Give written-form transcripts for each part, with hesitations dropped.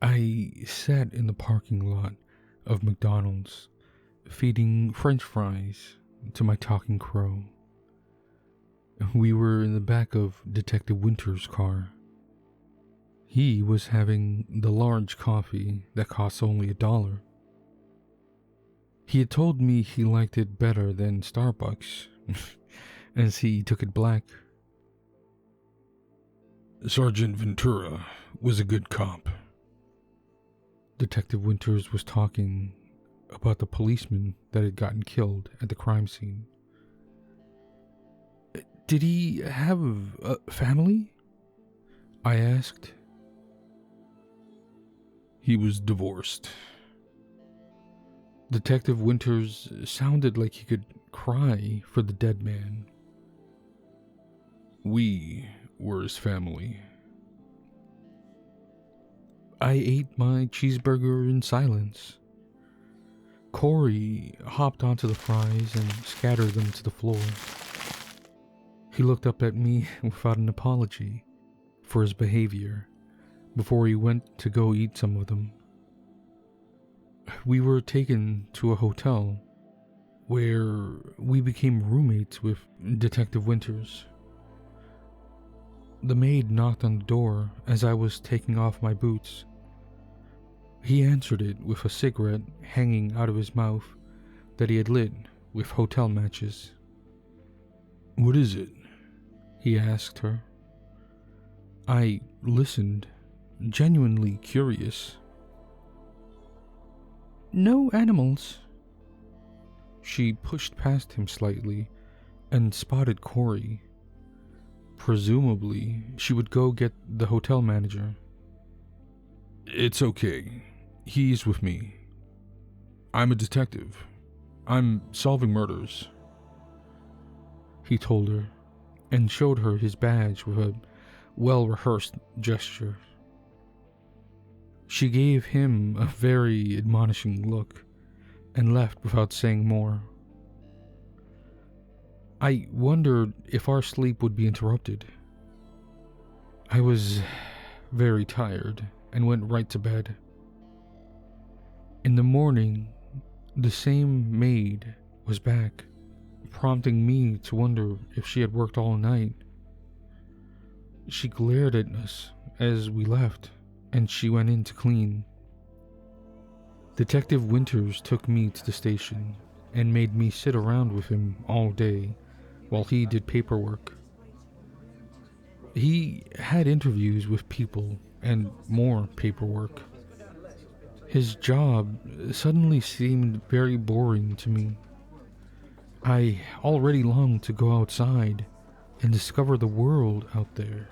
I sat in the parking lot of McDonald's, feeding French fries to my talking crow. We were in the back of Detective Winter's car. He was having the large coffee that costs only $1. He had told me he liked it better than Starbucks, as he took it black. Sergeant Ventura was a good cop. Detective Winters was talking about the policeman that had gotten killed at the crime scene. Did he have a family? I asked. He was divorced. Detective Winters sounded like he could cry for the dead man. We were his family. I ate my cheeseburger in silence. Cory hopped onto the fries and scattered them to the floor. He looked up at me without an apology for his behavior before he went to go eat some of them. We were taken to a hotel where we became roommates with Detective Winters. The maid knocked on the door as I was taking off my boots. He answered it with a cigarette hanging out of his mouth that he had lit with hotel matches. "What is it?" he asked her. I listened, genuinely curious. "No animals." She pushed past him slightly and spotted Cory. Presumably, she would go get the hotel manager. "It's okay. He's with me. I'm a detective. I'm solving murders," he told her, and showed her his badge with a well-rehearsed gesture. She gave him a very admonishing look and left without saying more. I wondered if our sleep would be interrupted. I was very tired and went right to bed. In the morning, the same maid was back, prompting me to wonder if she had worked all night. She glared at us as we left, and she went in to clean. Detective Winters took me to the station and made me sit around with him all day while he did paperwork. He had interviews with people and more paperwork. His job suddenly seemed very boring to me. I already longed to go outside and discover the world out there.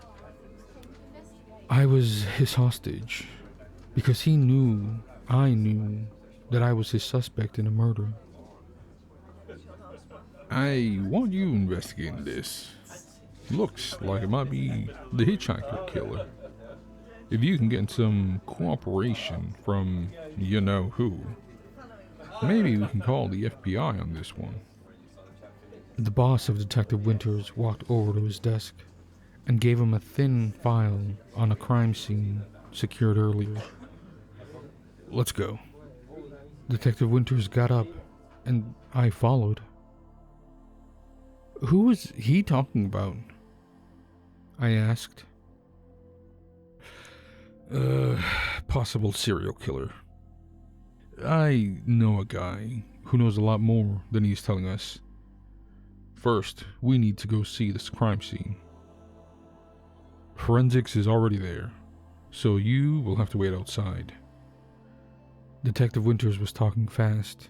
I was his hostage because he knew I knew that I was his suspect in a murder. "I want you investigating this. Looks like it might be the hitchhiker killer. If you can get some cooperation from you-know-who, maybe we can call the FBI on this one." The boss of Detective Winters walked over to his desk and gave him a thin file on a crime scene secured earlier. "Let's go." Detective Winters got up, and I followed. "Who was he talking about?" I asked. Possible serial killer. I know a guy who knows a lot more than he's telling us. First, we need to go see this crime scene. Forensics is already there, so you will have to wait outside." Detective Winters was talking fast.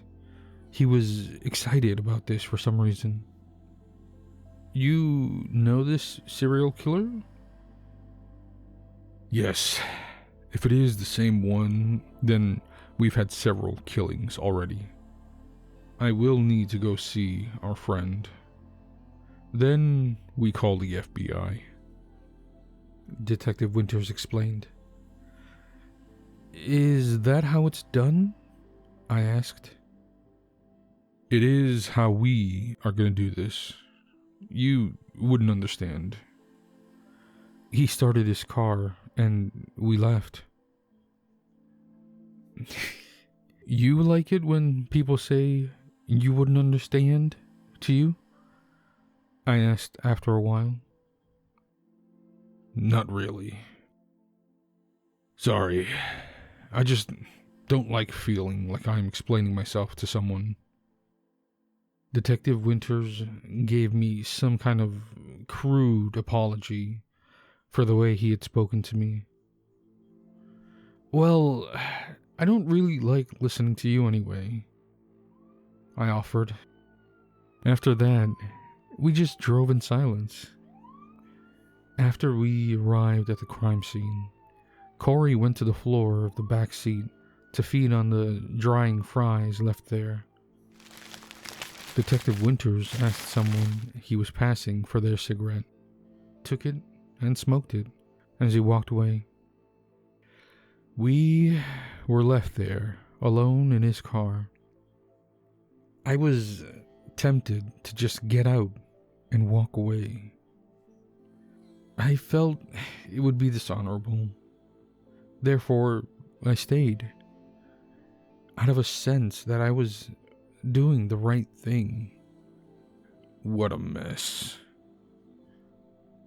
He was excited about this for some reason. "You know this serial killer?" "Yes. If it is the same one, then we've had several killings already. I will need to go see our friend. Then we call the FBI." Detective Winters explained. "Is that how it's done?" I asked. "It is how we are going to do this. You wouldn't understand." He started his car and we left. You like it when people say you wouldn't understand to you? I asked after a while. Not really. Sorry. I just don't like feeling like I'm explaining myself to someone. Detective Winters gave me some kind of crude apology for the way he had spoken to me. Well, I don't really like listening to you anyway, I offered. After that, we just drove in silence. After we arrived at the crime scene, Cory went to the floor of the back seat to feed on the drying fries left there. Detective Winters asked someone he was passing for their cigarette, took it, and smoked it as he walked away. We were left there, alone in his car. I was tempted to just get out and walk away. I felt it would be dishonorable. Therefore, I stayed, out of a sense that I was doing the right thing. What a mess.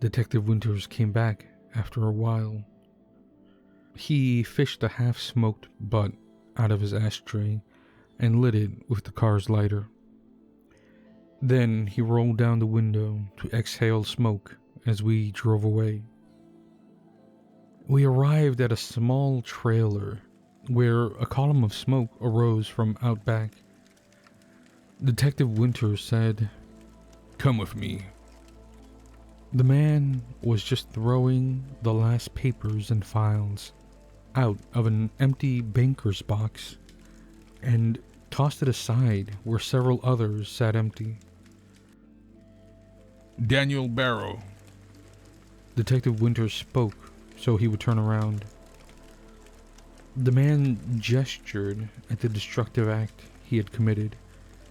Detective Winters came back after a while. He fished the half-smoked butt out of his ashtray and lit it with the car's lighter. Then he rolled down the window to exhale smoke as we drove away. We arrived at a small trailer where a column of smoke arose from out back. Detective Winters said, "Come with me." The man was just throwing the last papers and files out of an empty banker's box and tossed it aside where several others sat empty. "Daniel Barrow." Detective Winters spoke so he would turn around. The man gestured at the destructive act he had committed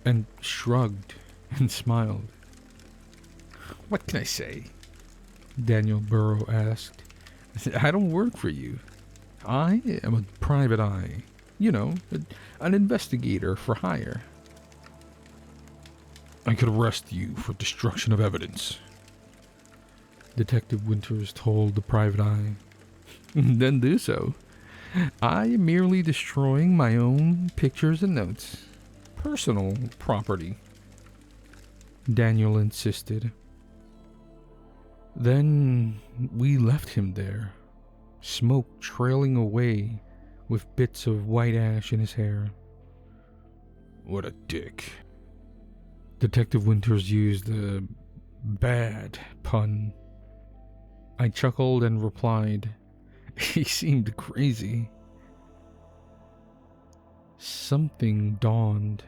and shrugged and smiled. "What can I say?" Daniel Barrow asked. "I don't work for you. I am a private eye. You know, an investigator for hire." "I could arrest you for destruction of evidence," Detective Winters told the private eye. "Then do so. I am merely destroying my own pictures and notes. Personal property," Daniel insisted. Then we left him there, smoke trailing away with bits of white ash in his hair. "What a dick." Detective Winters used a bad pun. I chuckled and replied, "He seemed crazy." Something dawned,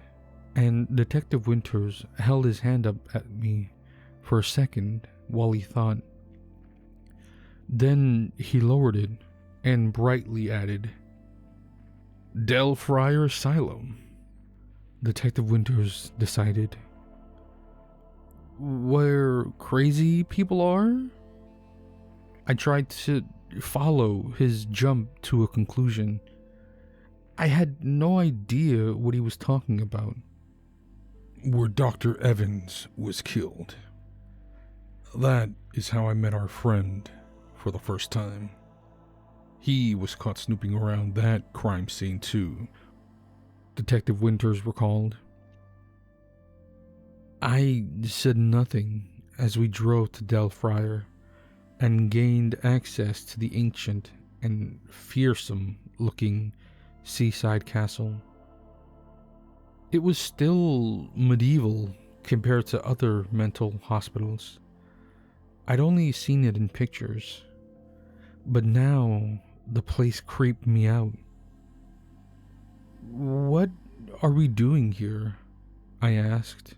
and Detective Winters held his hand up at me for a second while he thought. Then he lowered it and brightly added, "Del Fryer Asylum," Detective Winters decided. "Where crazy people are?" I tried to follow his jump to a conclusion. I had no idea what he was talking about. "Where Dr. Evans was killed. That is how I met our friend for the first time. He was caught snooping around that crime scene too," Detective Winters recalled. I said nothing as we drove to Del Fryer and gained access to the ancient and fearsome-looking seaside castle. It was still medieval compared to other mental hospitals. I'd only seen it in pictures, but now the place creeped me out. "What are we doing here?" I asked.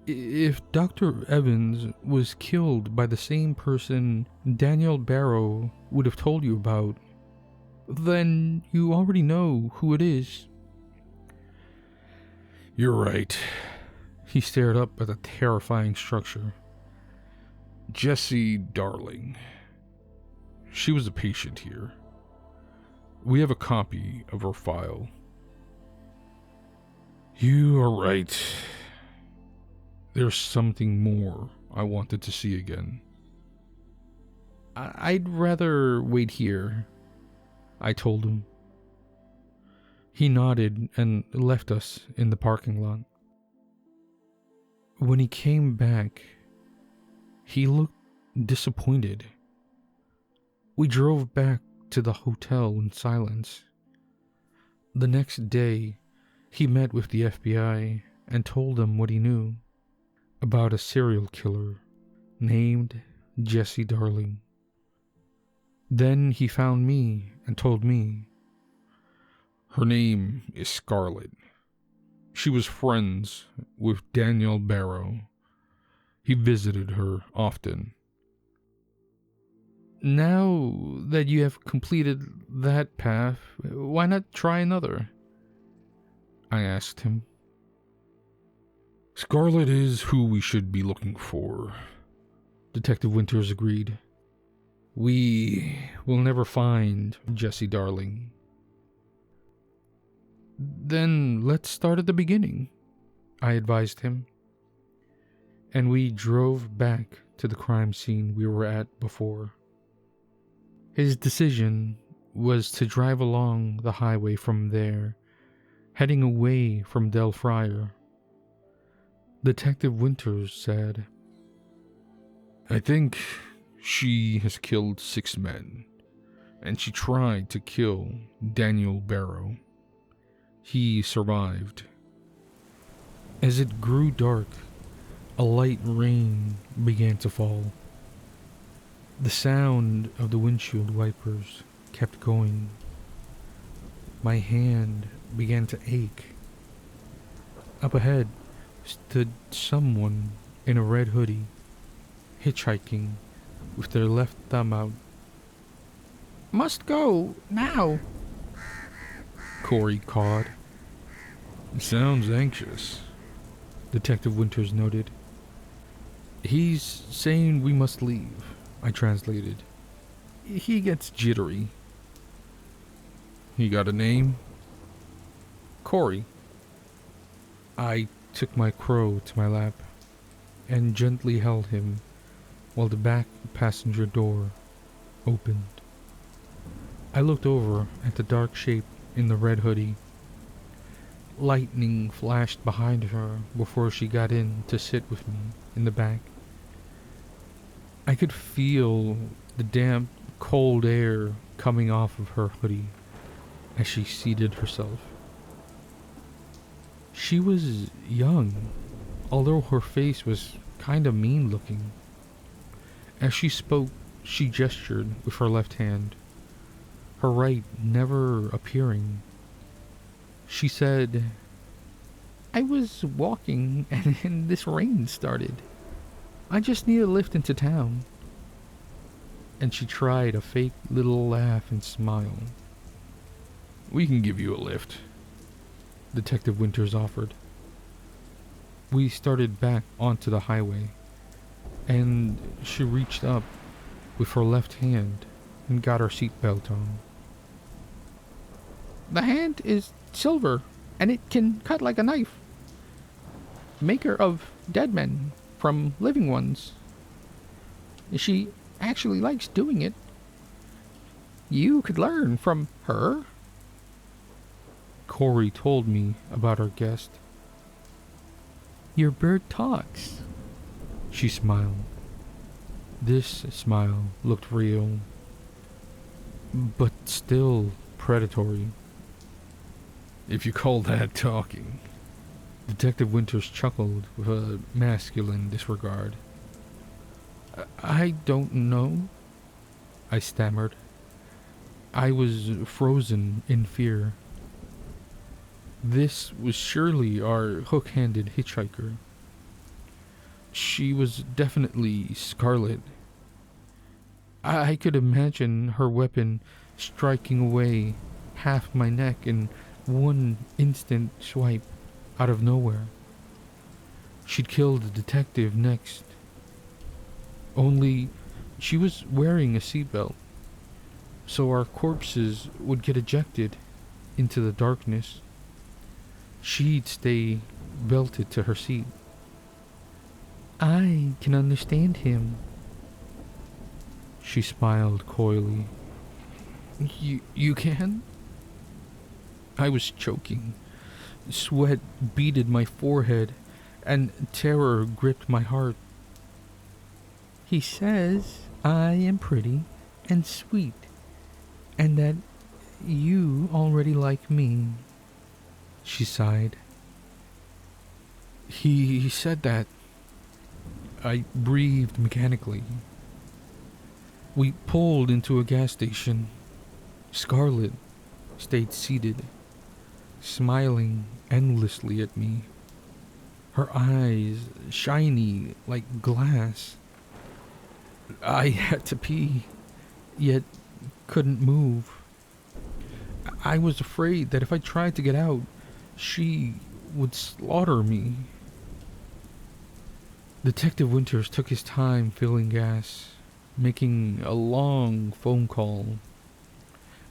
"If Dr. Evans was killed by the same person Daniel Barrow would have told you about, then you already know who it is." "You're right." He stared up at the terrifying structure. "Jessie Darling. She was a patient here. We have a copy of her file. You are right. There's something more I wanted to see again. I'd rather wait here, I told him. He nodded and left us in the parking lot. When he came back, he looked disappointed. We drove back to the hotel in silence. The next day, he met with the FBI and told them what he knew about a serial killer named Jesse Darling. Then he found me and told me. Her name is Scarlett. She was friends with Daniel Barrow. He visited her often. Now that you have completed that path, why not try another? I asked him. Scarlett is who we should be looking for, Detective Winters agreed. We will never find Jesse Darling. Then let's start at the beginning, I advised him. And we drove back to the crime scene we were at before. His decision was to drive along the highway from there, heading away from Del Friar. Detective Winters said, I think she has killed 6 men, and she tried to kill Daniel Barrow. He survived. As it grew dark, a light rain began to fall. The sound of the windshield wipers kept going. My hand began to ache. Up ahead stood someone in a red hoodie, hitchhiking with their left thumb out. Must go, now, Cory cawed. Sounds anxious, Detective Winters noted. He's saying we must leave, I translated. He gets jittery. He got a name? Cory. I took my crow to my lap and gently held him while the back passenger door opened. I looked over at the dark shape in the red hoodie. Lightning flashed behind her before she got in to sit with me in the back. I could feel the damp, cold air coming off of her hoodie as she seated herself. She was young, although her face was kind of mean looking. As she spoke, she gestured with her left hand, her right never appearing. She said, I was walking and then this rain started. I just need a lift into town. And she tried a fake little laugh and smile. We can give you a lift, Detective Winters offered. We started back onto the highway, and she reached up with her left hand and got her seatbelt on. The hand is silver, and it can cut like a knife. Maker of dead men from living ones. She actually likes doing it. You could learn from her. Cory told me about our guest. Your bird talks, she smiled. This smile looked real, but still predatory. If you call that talking. Detective Winters chuckled with a masculine disregard. I don't know, I stammered. I was frozen in fear. This was surely our hook-handed hitchhiker. She was definitely Scarlett. I could imagine her weapon striking away half my neck in one instant swipe out of nowhere. She'd kill the detective next. Only she was wearing a seatbelt. so our corpses would get ejected into the darkness. She'd stay belted to her seat. I can understand him. She smiled coyly. You can? I was choking. Sweat beaded my forehead, and terror gripped my heart. He says I am pretty and sweet, and that you already like me. She sighed. He said that. I breathed mechanically. We pulled into a gas station. Scarlett stayed seated, smiling endlessly at me, her eyes shiny like glass. I had to pee, yet couldn't move. I was afraid that if I tried to get out, she would slaughter me. Detective Winters took his time filling gas, making a long phone call,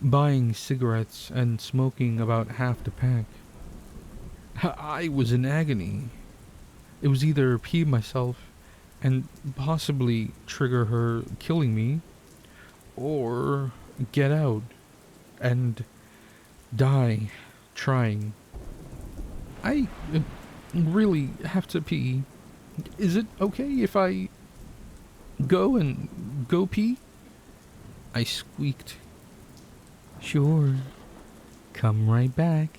buying cigarettes and smoking about half the pack. I was in agony. It was either pee myself and possibly trigger her killing me, or get out and die trying. I really have to pee. Is it okay if I go pee? I squeaked. Sure. Come right back.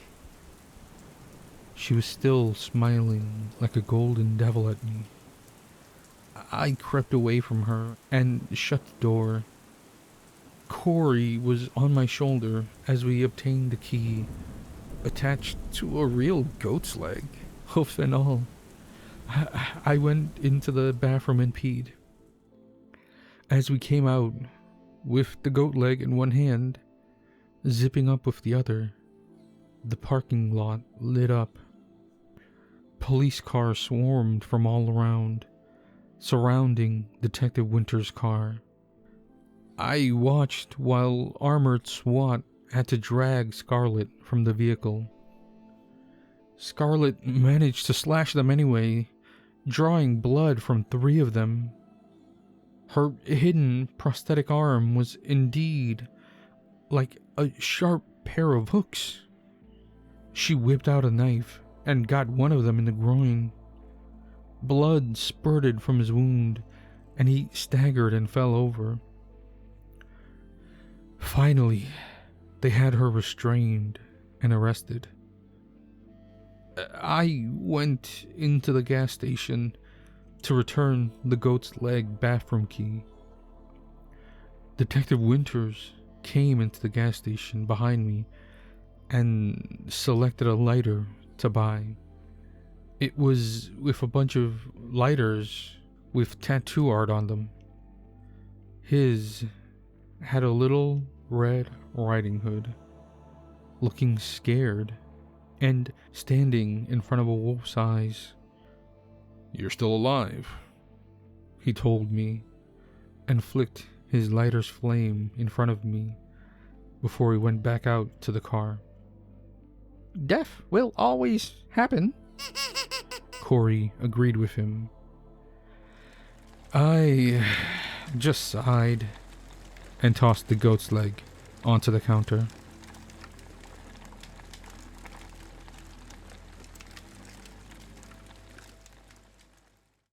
She was still smiling like a golden devil at me. I crept away from her and shut the door. Cory was on my shoulder as we obtained the key, attached to a real goat's leg, hoof and all. I went into the bathroom and peed. As we came out, with the goat leg in one hand, zipping up with the other, the parking lot lit up. Police cars swarmed from all around, surrounding Detective Winters' car. I watched while armored SWAT had to drag Scarlett from the vehicle. Scarlett managed to slash them anyway, drawing blood from 3 of them. Her hidden prosthetic arm was indeed like a sharp pair of hooks. She whipped out a knife and got one of them in the groin. Blood spurted from his wound, and he staggered and fell over. Finally, they had her restrained and arrested. I went into the gas station to return the goat's leg bathroom key. Detective Winters came into the gas station behind me and selected a lighter to buy. It was with a bunch of lighters with tattoo art on them. His had a little Red Riding Hood, looking scared and standing in front of a wolf's eyes. "You're still alive," he told me, and flicked his lighter's flame in front of me before he went back out to the car. "Death will always happen," Cory agreed with him. I just sighed and tossed the goat's leg onto the counter.